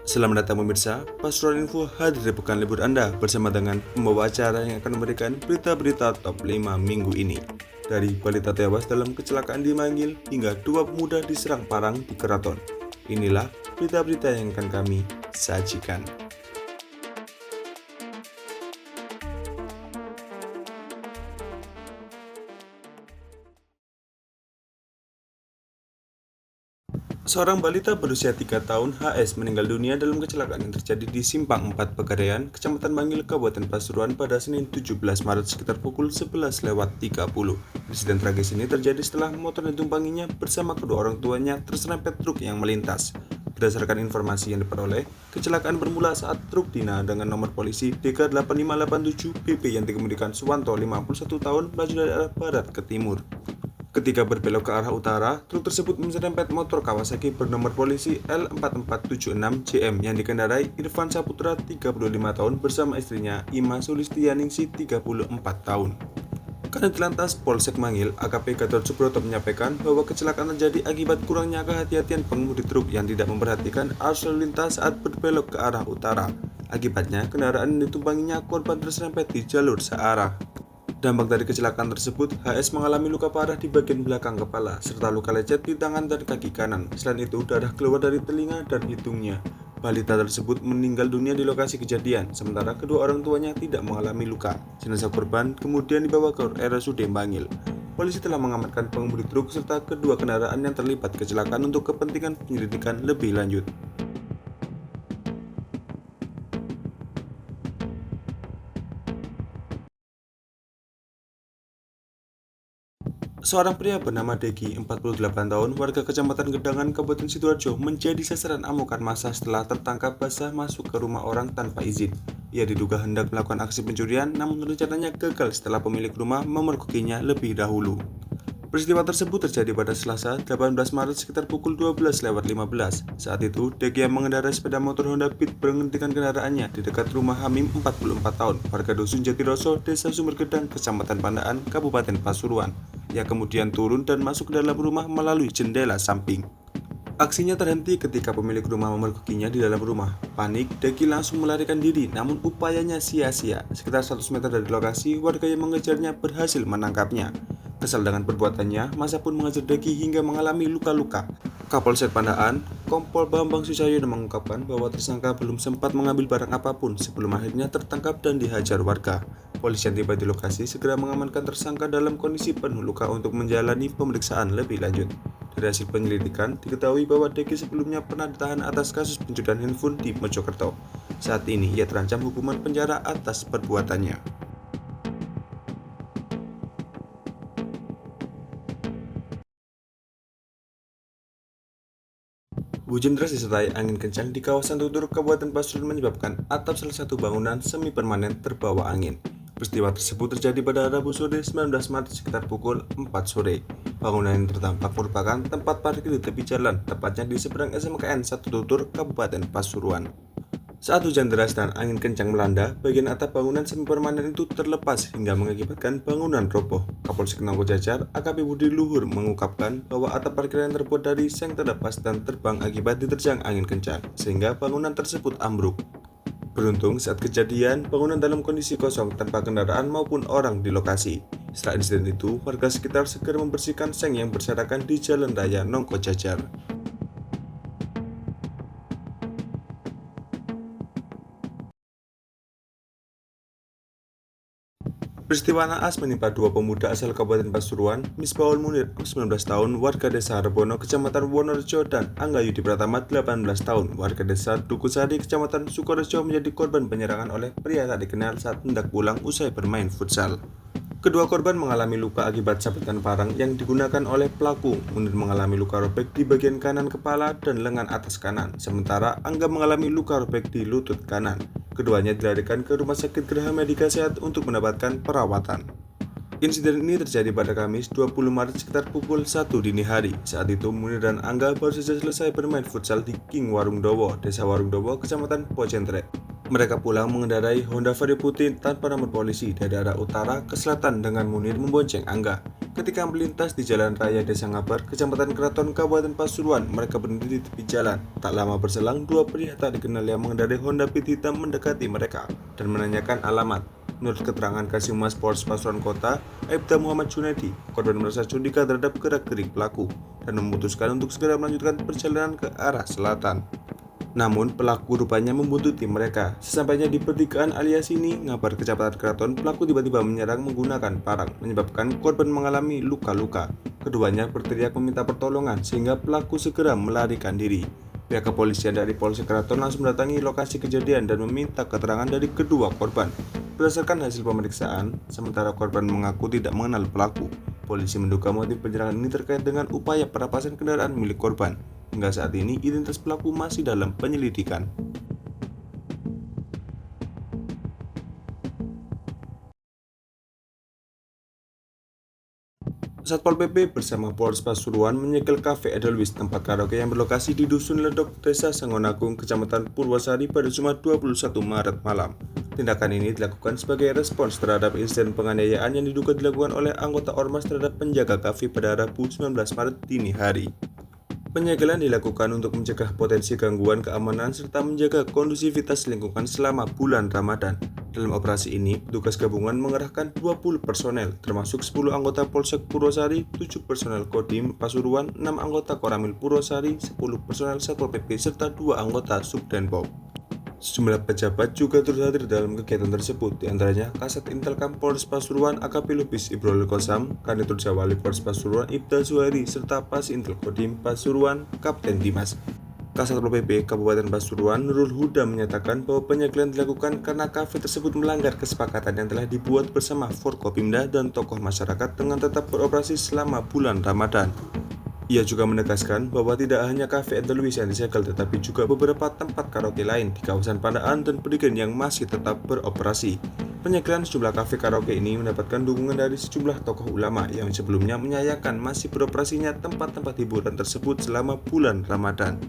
Selamat datang pemirsa, Pasuruan Info hadir di pekan libur Anda bersama dengan pembawa acara yang akan memberikan berita-berita top 5 minggu ini. Dari balita tewas dalam kecelakaan di Mangil hingga dua pemuda diserang parang di Keraton. Inilah berita-berita yang akan kami sajikan. Seorang balita berusia 3 tahun HS meninggal dunia dalam kecelakaan yang terjadi di Simpang 4 Pegadaian, Kecamatan Mangil, Kabupaten Pasuruan pada Senin 17 Maret sekitar pukul 11.30. Insiden tragis ini terjadi setelah motor yang ditumpanginya bersama kedua orang tuanya terserempet truk yang melintas. Berdasarkan informasi yang diperoleh, kecelakaan bermula saat truk Dina dengan nomor polisi DK8587 BP yang dikemudikan Suwanto 51 tahun melaju dari arah barat ke timur. Ketika berbelok ke arah utara, truk tersebut menserempet motor Kawasaki bernomor polisi L4476JM yang dikendarai Irfan Saputra 35 tahun bersama istrinya Ima Sulistianingsih 34 tahun. Kanit Lantas Polsek Mangil, AKP Gatot Subroto menyampaikan bahwa kecelakaan terjadi akibat kurangnya kehati-hatian pengemudi truk yang tidak memperhatikan arus lalu lintas saat berbelok ke arah utara. Akibatnya, kendaraan yang ditumpanginya korban terserempet di jalur searah. Dampak dari kecelakaan tersebut, HS mengalami luka parah di bagian belakang kepala, serta luka lecet di tangan dan kaki kanan. Selain itu, darah keluar dari telinga dan hidungnya. Balita tersebut meninggal dunia di lokasi kejadian, sementara kedua orang tuanya tidak mengalami luka. Jenazah korban kemudian dibawa ke RSUD Mangil. Polisi telah mengamankan pengemudi truk serta kedua kendaraan yang terlibat kecelakaan untuk kepentingan penyelidikan lebih lanjut. Seorang pria bernama Degi, 48 tahun, warga Kecamatan Gedangan, Kabupaten Sidoarjo, menjadi sasaran amukan massa setelah tertangkap basah masuk ke rumah orang tanpa izin. Ia diduga hendak melakukan aksi pencurian, namun rencananya gagal setelah pemilik rumah memergokinya lebih dahulu. Peristiwa tersebut terjadi pada Selasa, 18 Maret sekitar pukul 12.15. Saat itu, Degi yang mengendarai sepeda motor Honda Beat berhentikan kendaraannya di dekat rumah Hamim, 44 tahun, warga Dusun Jatiroso, Desa Sumbergedang, Kecamatan Pandaan, Kabupaten Pasuruan. Ia kemudian turun dan masuk ke dalam rumah melalui jendela samping. Aksinya terhenti ketika pemilik rumah memergokinya di dalam rumah. Panik, Degi langsung melarikan diri, namun upayanya sia-sia. Sekitar 100 meter dari lokasi, warga yang mengejarnya berhasil menangkapnya. Kesal dengan perbuatannya, massa pun mengejar Degi hingga mengalami luka-luka. Kapolsek Pandaan, Kompol Bambang Susayono mengungkapkan bahwa tersangka belum sempat mengambil barang apapun sebelum akhirnya tertangkap dan dihajar warga. Polisi yang tiba di lokasi segera mengamankan tersangka dalam kondisi penuh luka untuk menjalani pemeriksaan lebih lanjut. Dari hasil penyelidikan, diketahui bahwa Degi sebelumnya pernah ditahan atas kasus pencurian handphone di Mojokerto. Saat ini, ia terancam hukuman penjara atas perbuatannya. Hujan deras disertai angin kencang di kawasan Tutur, Kabupaten Pasuruan menyebabkan atap salah satu bangunan semi permanen terbawa angin. Peristiwa tersebut terjadi pada Rabu sore 19 Maret sekitar pukul 4 sore. Bangunan yang terdampak merupakan tempat parkir di tepi jalan, tepatnya di seberang SMKN 1 Tutur, Kabupaten Pasuruan. Saat hujan deras dan angin kencang melanda, bagian atap bangunan semi permanen itu terlepas hingga mengakibatkan bangunan roboh. Kapolsek Nongko Jajar, AKP Budi Luhur mengungkapkan bahwa atap parkiran terbuat dari seng terlepas dan terbang akibat diterjang angin kencang, sehingga bangunan tersebut ambruk. Beruntung saat kejadian, bangunan dalam kondisi kosong tanpa kendaraan maupun orang di lokasi. Setelah insiden itu, warga sekitar segera membersihkan seng yang berserakan di Jalan Raya Nongko Jajar. Peristiwa naas menimpa dua pemuda asal Kabupaten Pasuruan, Misbahul Munir, 19 tahun, warga desa Rebono, Kecamatan Wonorejo, dan Angga Yudi Pratama, 18 tahun, warga desa Dukusari, Kecamatan Sukorejo, menjadi korban penyerangan oleh pria tak dikenal saat hendak pulang usai bermain futsal. Kedua korban mengalami luka akibat sabetan parang yang digunakan oleh pelaku. Munir mengalami luka robek di bagian kanan kepala dan lengan atas kanan, sementara Angga mengalami luka robek di lutut kanan. Keduanya dilarikan ke Rumah Sakit Geraha Medika Sehat untuk mendapatkan perawatan. Insiden ini terjadi pada Kamis 20 Maret sekitar pukul 1 dini hari. Saat itu Munir dan Angga baru saja selesai bermain futsal di King Warungdowo, Desa Warungdowo, Kecamatan Pocentre. Mereka pulang mengendarai Honda Vario putih tanpa nomor polisi dari arah utara ke selatan dengan Munir membonceng Angga. Ketika melintas di Jalan Raya Desa Ngabar, Kecamatan Keraton, Kabupaten Pasuruan, mereka berhenti di tepi jalan. Tak lama berselang, dua pria tak dikenal yang mengendarai Honda Beat hitam mendekati mereka dan menanyakan alamat. Menurut keterangan Kasih Humas Polres Pasuruan Kota, Aibda Muhammad Junaidi, korban merasa curiga terhadap gerak-gerik pelaku dan memutuskan untuk segera melanjutkan perjalanan ke arah selatan. Namun, pelaku rupanya membuntuti mereka. Sesampainya di pertigaan alias ini, Ngabar Kecamatan Keraton, pelaku tiba-tiba menyerang menggunakan parang, menyebabkan korban mengalami luka-luka. Keduanya berteriak meminta pertolongan, sehingga pelaku segera melarikan diri. Pihak kepolisian dari Polsek Keraton langsung mendatangi lokasi kejadian dan meminta keterangan dari kedua korban. Berdasarkan hasil pemeriksaan, sementara korban mengaku tidak mengenal pelaku. Polisi menduga motif penyerangan ini terkait dengan upaya perampasan kendaraan milik korban. Hingga saat ini, identitas pelaku masih dalam penyelidikan. Satpol PP bersama Polres Pasuruan menyegel kafe Edelweiss, tempat karaoke yang berlokasi di Dusun Ledok, Desa Sangonagung, Kecamatan Purwosari pada Jumat 21 Maret malam. Tindakan ini dilakukan sebagai respons terhadap insiden penganiayaan yang diduga dilakukan oleh anggota Ormas terhadap penjaga kafe pada Rabu 19 Maret dini hari. Penyegelan dilakukan untuk mencegah potensi gangguan keamanan serta menjaga kondusivitas lingkungan selama bulan Ramadan. Dalam operasi ini, petugas gabungan mengerahkan 20 personel, termasuk 10 anggota Polsek Purwosari, 7 personel Kodim Pasuruan, 6 anggota Koramil Purwosari, 10 personel Satpol PP, serta 2 anggota Subdenpop. Sejumlah pejabat juga turut hadir dalam kegiatan tersebut, diantaranya Kasat Intelkam Polres Pasuruan AKP Lubis Ibrol Kosam, Kanitur Jawali Polres Pasuruan Ibda Zuhairi, serta Pas Intel Kodim Pasuruan Kapten Dimas. Kasat Satpol PP Kabupaten Pasuruan Nurul Huda menyatakan bahwa penyegelan dilakukan karena kafe tersebut melanggar kesepakatan yang telah dibuat bersama Forkopimda dan tokoh masyarakat dengan tetap beroperasi selama bulan Ramadan. Ia juga menegaskan bahwa tidak hanya kafe Edelweiss yang disegel, tetapi juga beberapa tempat karaoke lain di kawasan Pandaan dan Perigen yang masih tetap beroperasi. Penyegelan sejumlah kafe karaoke ini mendapatkan dukungan dari sejumlah tokoh ulama yang sebelumnya menyayangkan masih beroperasinya tempat-tempat hiburan tersebut selama bulan Ramadan.